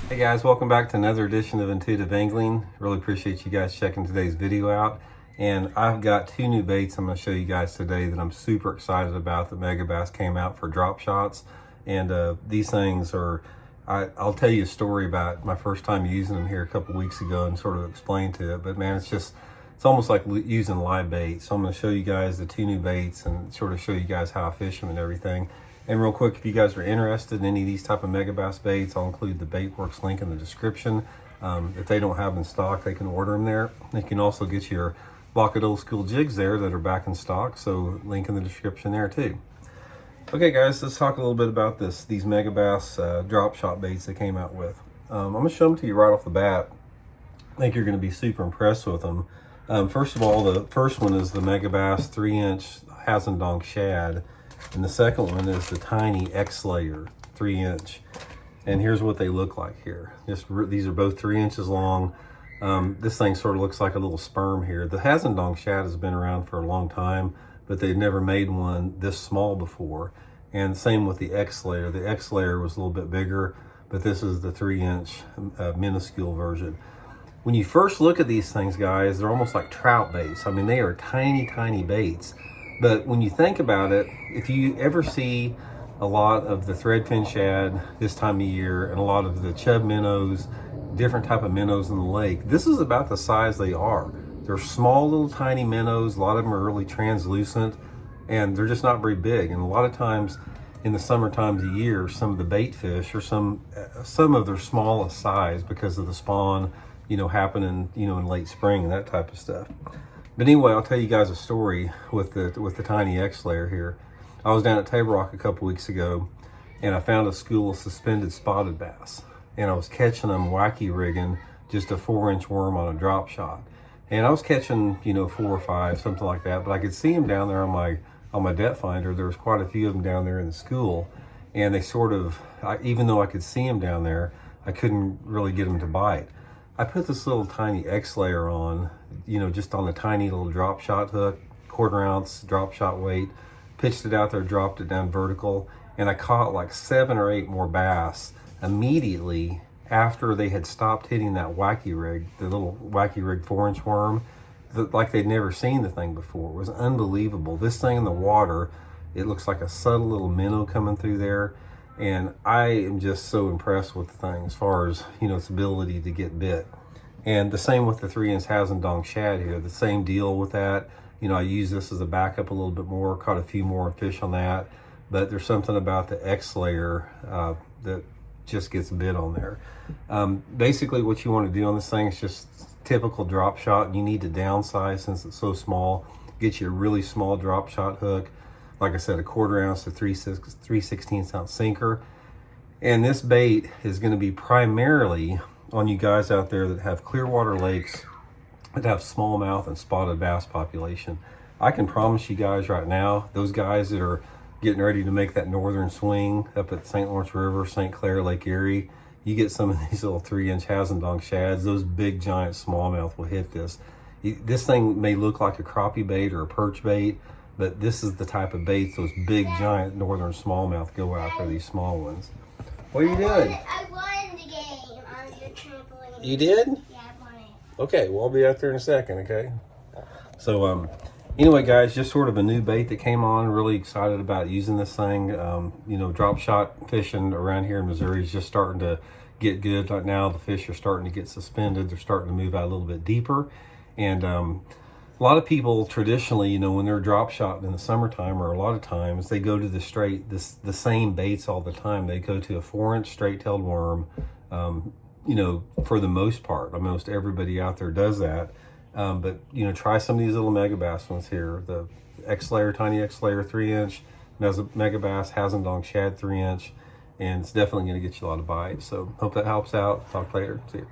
Hey guys, welcome back to another edition of Intuitive Angling. Really appreciate you guys checking today's video out. And I've got two new baits I'm going to show you guys today that I'm super excited about. The Mega Bass came out for drop shots. And these things are, I'll tell you a story about my first time using them here a couple weeks ago and sort of explain to it. But man, it's almost like using live bait. So I'm going to show you guys the two new baits and sort of show you guys how I fish them and everything. And real quick, if you guys are interested in any of these type of Mega Bass baits, I'll include the Baitworks link in the description. If they don't have them in stock, they can order them there. You can also get your Lockett Old School jigs there that are back in stock, so link in the description there too. Okay guys, let's talk a little bit about these Mega Bass drop shot baits they came out with. I'm going to show them to you right off the bat. I think you're going to be super impressed with them. First of all, the first one is the Mega Bass 3-inch Hazendonk Shad. And the second one is the tiny X-Layer 3-inch. And here's what they look like here. These are both 3 inches long. This thing sort of looks like a little sperm here. The Hazendonk Shad has been around for a long time, but they've never made one this small before. And same with the X-Layer. The X-Layer was a little bit bigger, but this is the 3-inch minuscule version. When you first look at these things, guys, they're almost like trout baits. I mean, they are tiny, tiny baits. But when you think about it, if you ever see a lot of the threadfin shad this time of year and a lot of the chub minnows, different type of minnows in the lake, this is about the size they are. They're small little tiny minnows. A lot of them are really translucent and they're just not very big. And a lot of times in the summer times of year, some of the bait fish are some of their smallest size because of the spawn, happening, in late spring and that type of stuff. But anyway, I'll tell you guys a story with the tiny X-Layer here. I was down at Table Rock a couple weeks ago, and I found a school of suspended spotted bass. And I was catching them wacky rigging just a 4-inch worm on a drop shot. And I was catching, 4 or 5, something like that. But I could see them down there on my depth finder. There was quite a few of them down there in the school. And they sort of, even though I could see them down there, I couldn't really get them to bite. I put this little tiny X-Layer on, just on a tiny little drop shot hook, 1/4 ounce drop shot weight, pitched it out there, dropped it down vertical, and I caught like 7 or 8 more bass immediately after they had stopped hitting that wacky rig, the little wacky rig 4-inch worm, like they'd never seen the thing before. It was unbelievable. This thing in the water, it looks like a subtle little minnow coming through there. And I am just so impressed with the thing as far as, its ability to get bit. And the same with the 3-inch Hazendonk Shad here, the same deal with that. I use this as a backup a little bit more, caught a few more fish on that. But there's something about the X-Layer that just gets bit on there. Basically what you want to do on this thing is just typical drop shot. And you need to downsize since it's so small. Get you a really small drop shot hook. Like I said, a 1/4 ounce to 3/16 ounce sinker. And this bait is going to be primarily on you guys out there that have clear water lakes, that have smallmouth and spotted bass population. I can promise you guys right now, those guys that are getting ready to make that northern swing up at St. Lawrence River, St. Clair, Lake Erie, you get some of these little 3-inch Hazendonk shads, those big giant smallmouth will hit this. This thing may look like a crappie bait or a perch bait, but this is the type of baits those big, giant northern smallmouth go after, these small ones. What are you doing? I won the game on the trampoline. You did? Yeah, I won it. Okay, well, I'll be out there in a second, okay? So, anyway, guys, just sort of a new bait that came on. Really excited about using this thing. Drop shot fishing around here in Missouri is just starting to get good. Right now, the fish are starting to get suspended. They're starting to move out a little bit deeper. And, a lot of people traditionally, when they're drop shotting in the summertime, or a lot of times, they go to the same baits all the time. They go to a 4-inch straight-tailed worm, for the most part. Almost everybody out there does that. But, try some of these little Mega Bass ones here. The X-Layer, tiny X-Layer 3-inch, Mega Bass Hazendonk Shad 3-inch, and it's definitely going to get you a lot of bites. So hope that helps out. Talk later. See you.